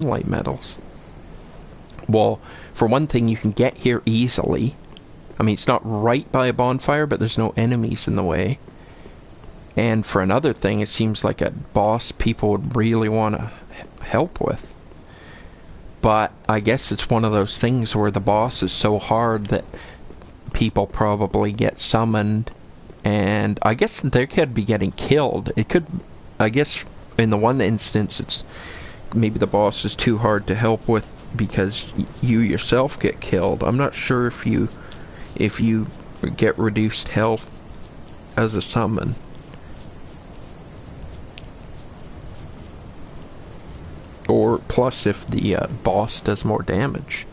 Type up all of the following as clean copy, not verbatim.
sunlight metals? Well, for one thing, you can get here easily. I mean, it's not right by a bonfire, but there's no enemies in the way. And for another thing, it seems like a boss people would really want to help with. But I guess it's one of those things where the boss is so hard that people probably get summoned, and I guess they could be getting killed. It could, I guess, in the one instance, it's maybe the boss is too hard to help with because you yourself get killed. I'm not sure if you get reduced health as a summon. Or plus if the boss does more damage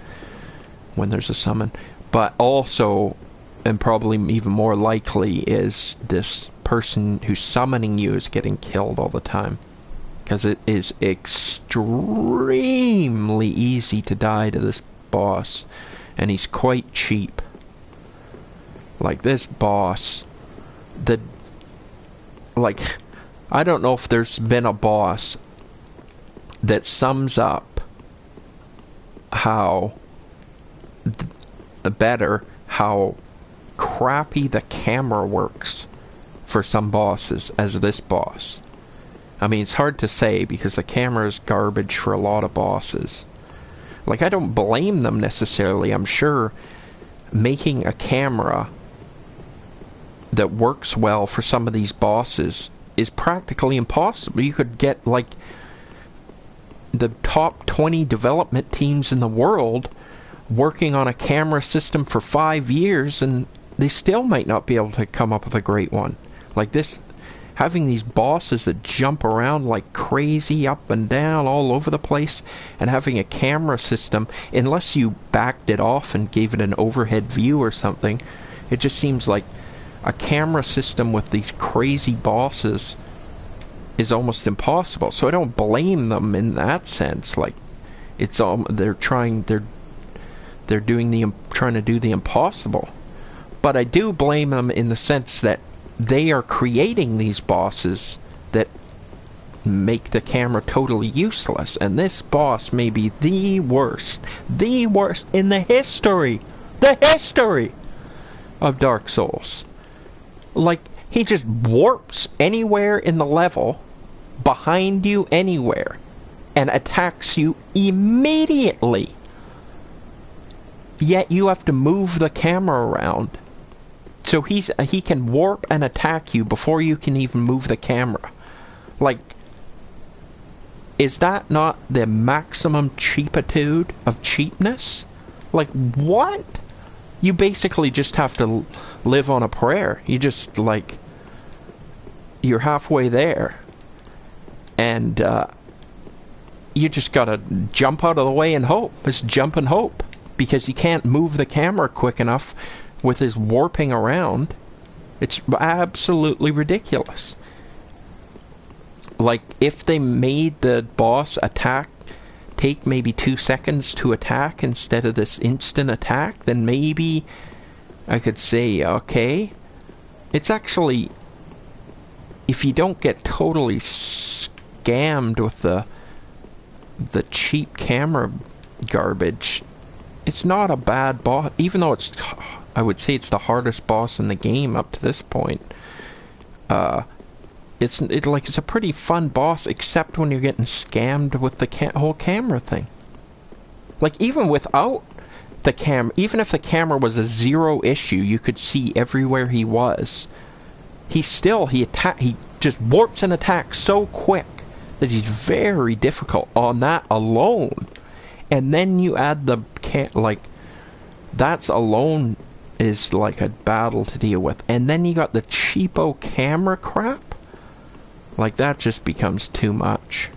when there's a summon. But also, and probably even more likely, is this person who's summoning you is getting killed all the time. Because it is extremely easy to die to this boss. And he's quite cheap. Like this boss, I don't know if there's been a boss that sums up how how crappy the camera works for some bosses as this boss. I mean, it's hard to say because the camera is garbage for a lot of bosses. Like, I don't blame them necessarily. I'm sure making a camera that works well for some of these bosses is practically impossible. You could get, like, the top 20 development teams in the world working on a camera system for 5 years, and they still might not be able to come up with a great one. Like this, having these bosses that jump around like crazy up and down all over the place, and having a camera system, unless you backed it off and gave it an overhead view or something, it just seems like a camera system with these crazy bosses is almost impossible. So I don't blame them in that sense. Like, it's they're trying to do the impossible. But I do blame them in the sense that they are creating these bosses that make the camera totally useless. And this boss may be the worst in the history of Dark Souls. Like, he just warps anywhere in the level, behind you anywhere, and attacks you immediately. Yet you have to move the camera around. So he can warp and attack you before you can even move the camera. Like, is that not the maximum cheapitude of cheapness? Like, what? You basically just have to live on a prayer. You just, like, you're halfway there. And you just gotta jump out of the way and hope. Just jump and hope. Because you can't move the camera quick enough with his warping around. It's absolutely ridiculous. Like, if they made the boss take maybe 2 seconds to attack instead of this instant attack, then maybe I could say, okay. It's actually, if you don't get totally scammed with the cheap camera garbage, it's not a bad boss, even though I would say it's the hardest boss in the game up to this point. It's a pretty fun boss, except when you're getting scammed with the whole camera thing. Like, even without the camera, even if the camera was a zero issue, you could see everywhere he was. He just warps and attacks so quick that he's very difficult on that alone. And then you add the that's alone is like a battle to deal with. And then you got the cheapo camera crap. Like, that just becomes too much.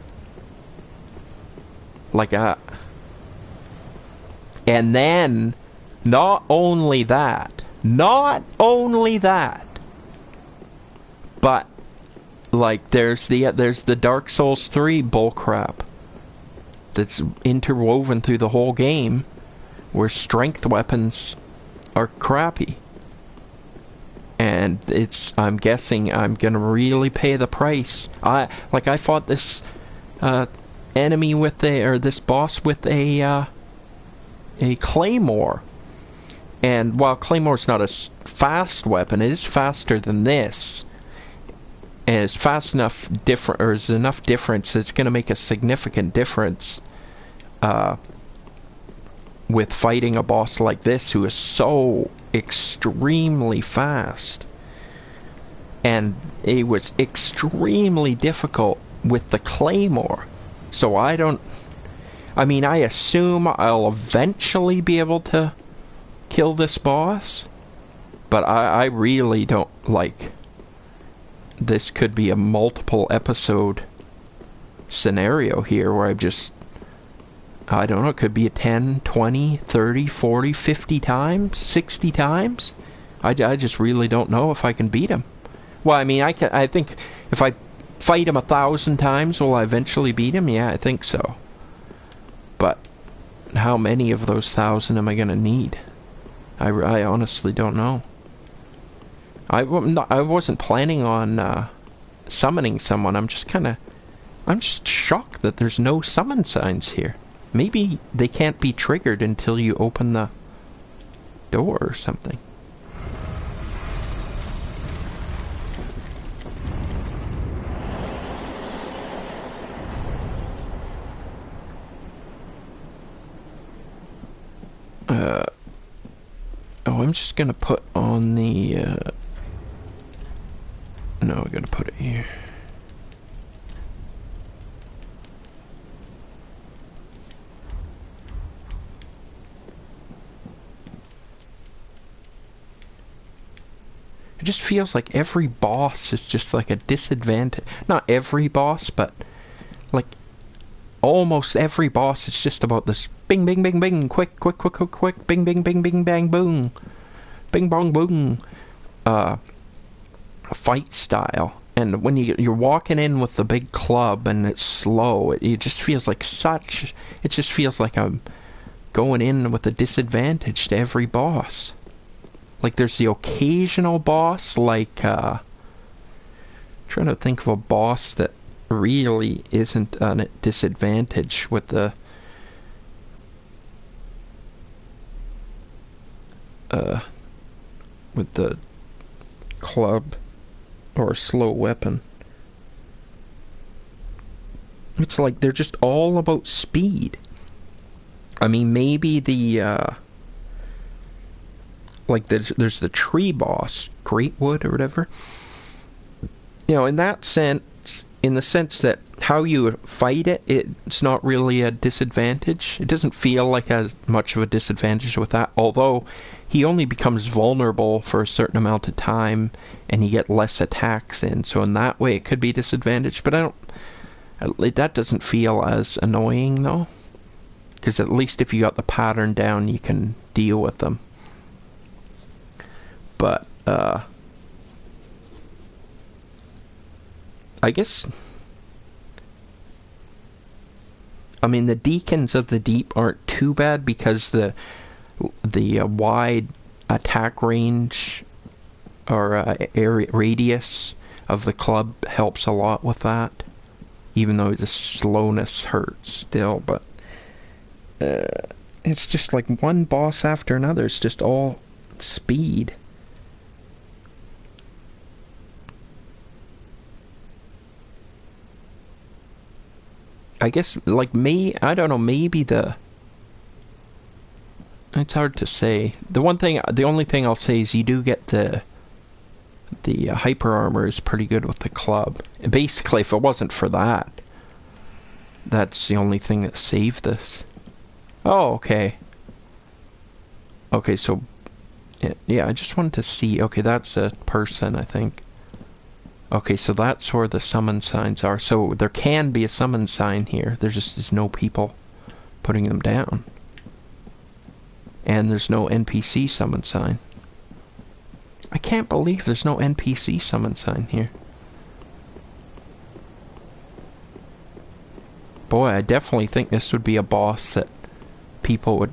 Like, and then, not only that, but, like, there's the Dark Souls 3 bullcrap that's interwoven through the whole game, where strength weapons are crappy. And I'm guessing I'm gonna really pay the price. I fought this enemy with this boss with a claymore. And while claymore's not a fast weapon, it is faster than this. And it's fast enough there's enough difference it's going to make a significant difference with fighting a boss like this who is so extremely fast. And it was extremely difficult with the claymore. So I assume I'll eventually be able to kill this boss, but I really don't like... This could be a multiple episode scenario here where I don't know, it could be a 10, 20, 30, 40, 50 times, 60 times. I just really don't know if I can beat him. Well, I mean, I think if I fight him 1,000 times, will I eventually beat him? Yeah, I think so. But how many of those 1,000 am I going to need? I honestly don't know. I wasn't planning on summoning someone. I'm just shocked that there's no summon signs here. Maybe they can't be triggered until you open the door or something. I'm just gonna put on the no, I gotta put it here. It just feels like every boss is just like a disadvantage. Not every boss, but like almost every boss is just about this bing, bing, bing, bing, quick, quick, quick, quick, quick, bing, bing, bing, bing, bang, boom, bing, bong, boom, fight style. And when you're walking in with the big club and it's slow, it just feels like it just feels like I'm going in with a disadvantage to every boss. Like there's the occasional boss, like, trying to think of a boss that really isn't a disadvantage with the club or a slow weapon. It's like they're just all about speed. I mean, maybe the like there's the tree boss, Greatwood or whatever. You know, in that sense, in the sense that how you fight it's not really a disadvantage. It doesn't feel like as much of a disadvantage with that, although he only becomes vulnerable for a certain amount of time and you get less attacks in, so in that way it could be disadvantage, but that doesn't feel as annoying though, because at least if you got the pattern down you can deal with them. But I guess, I mean, the Deacons of the Deep aren't too bad because the wide attack range or area radius of the club helps a lot with that, even though the slowness hurts still. But it's just like one boss after another. It's just all speed. I guess, like, I don't know, maybe it's hard to say. The only thing I'll say is you do get the hyper armor is pretty good with the club. And basically, if it wasn't for that, that's the only thing that saved this. Oh, okay. Okay, so, yeah, I just wanted to see. Okay, that's a person, I think. Okay, so that's where the summon signs are. So there can be a summon sign here. There just is no people putting them down. And there's no NPC summon sign. I can't believe there's no NPC summon sign here. Boy, I definitely think this would be a boss that people would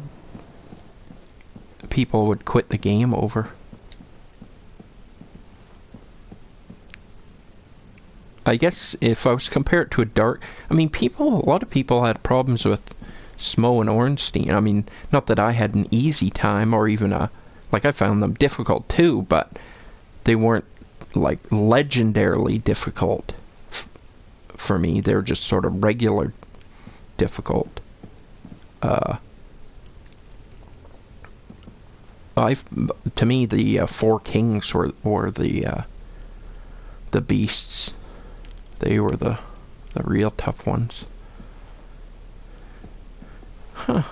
quit the game over. I guess if I was to compare it to a dark... I mean, a lot of people had problems with Smo and Ornstein. I mean, not that I had an easy time or even like, I found them difficult too, but they weren't, like, legendarily difficult for me. They're just sort of regular difficult. To me, the Four Kings were the beasts. They were the real tough ones. Huh.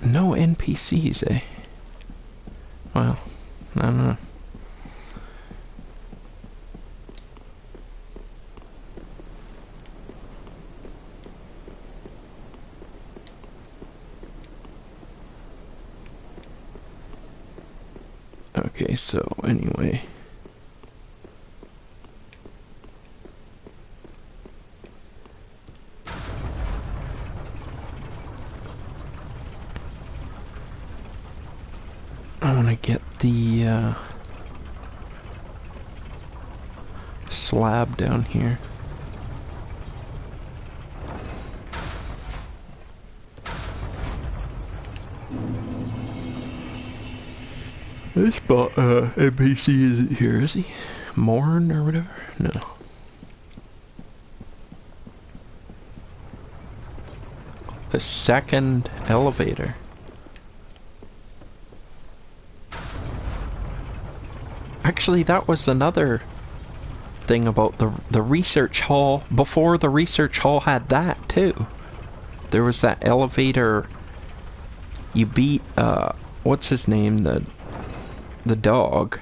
No NPCs, eh? Well, I don't know. Okay, so anyway. I want to get the slab down here. This NPC isn't here, is he? Morn or whatever? No. The second elevator. Actually, that was another thing about the research hall. Before the research hall had that too. There was that elevator. You beat what's his name? The dog.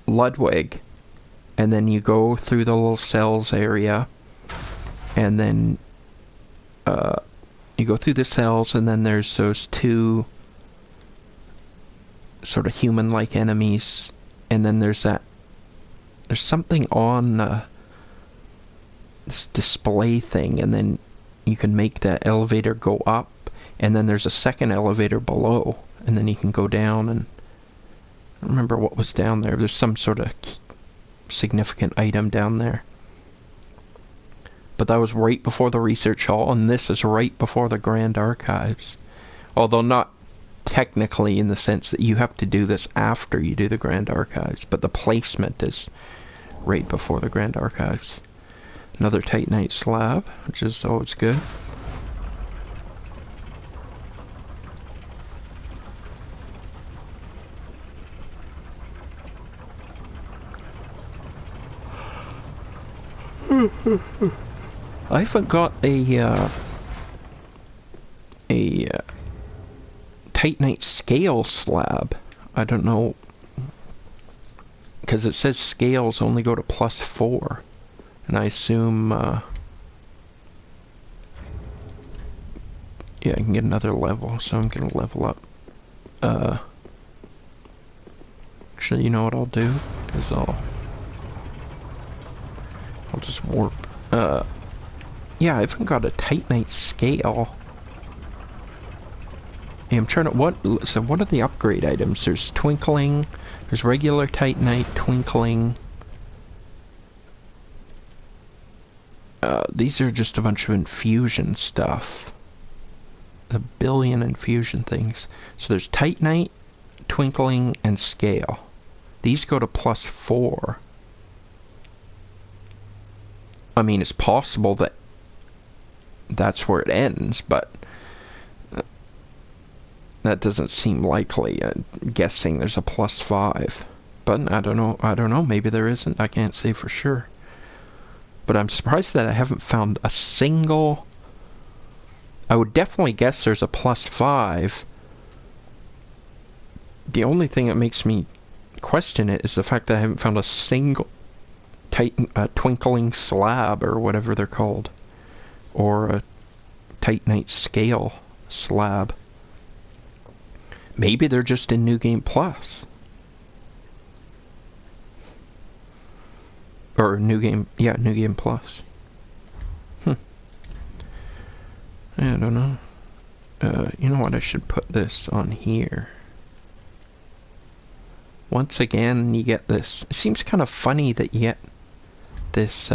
Ludwig. And then you go through the little cells area. And then you go through the cells, and then there's those two sort of human-like enemies, and then there's something on this display thing, and then you can make the elevator go up, and then there's a second elevator below, and then you can go down, and I don't remember what was down there. There's some sort of significant item down there. But that was right before the research hall, and this is right before the Grand Archives. Although not technically in the sense that you have to do this after you do the Grand Archives, but the placement is right before the Grand Archives. Another Titanite slab, which is always good. I haven't got a Titanite scale slab. I don't know, because it says scales only go to +4, and I assume yeah, I can get another level, so I'm gonna level up. Actually, you know what I'll do is I'll just warp. Yeah, I haven't got a Titanite scale. Yeah, I'm trying to, so what are the upgrade items? There's twinkling, there's regular Titanite, twinkling. These are just a bunch of infusion stuff. A billion infusion things. So there's Titanite, twinkling, and scale. These go to +4. I mean, it's possible that that's where it ends, but that doesn't seem likely. I'm guessing there's a +5. But I don't know, maybe there isn't. I can't say for sure. But I'm surprised that I haven't found a single... I would definitely guess there's a +5. The only thing that makes me question it is the fact that I haven't found a single twinkling slab, or whatever they're called. Or a Titanite scale slab. Maybe they're just in New Game Plus. Or New Game Plus. I don't know. You know what, I should put this on here. once again you get this. It seems kind of funny that you get this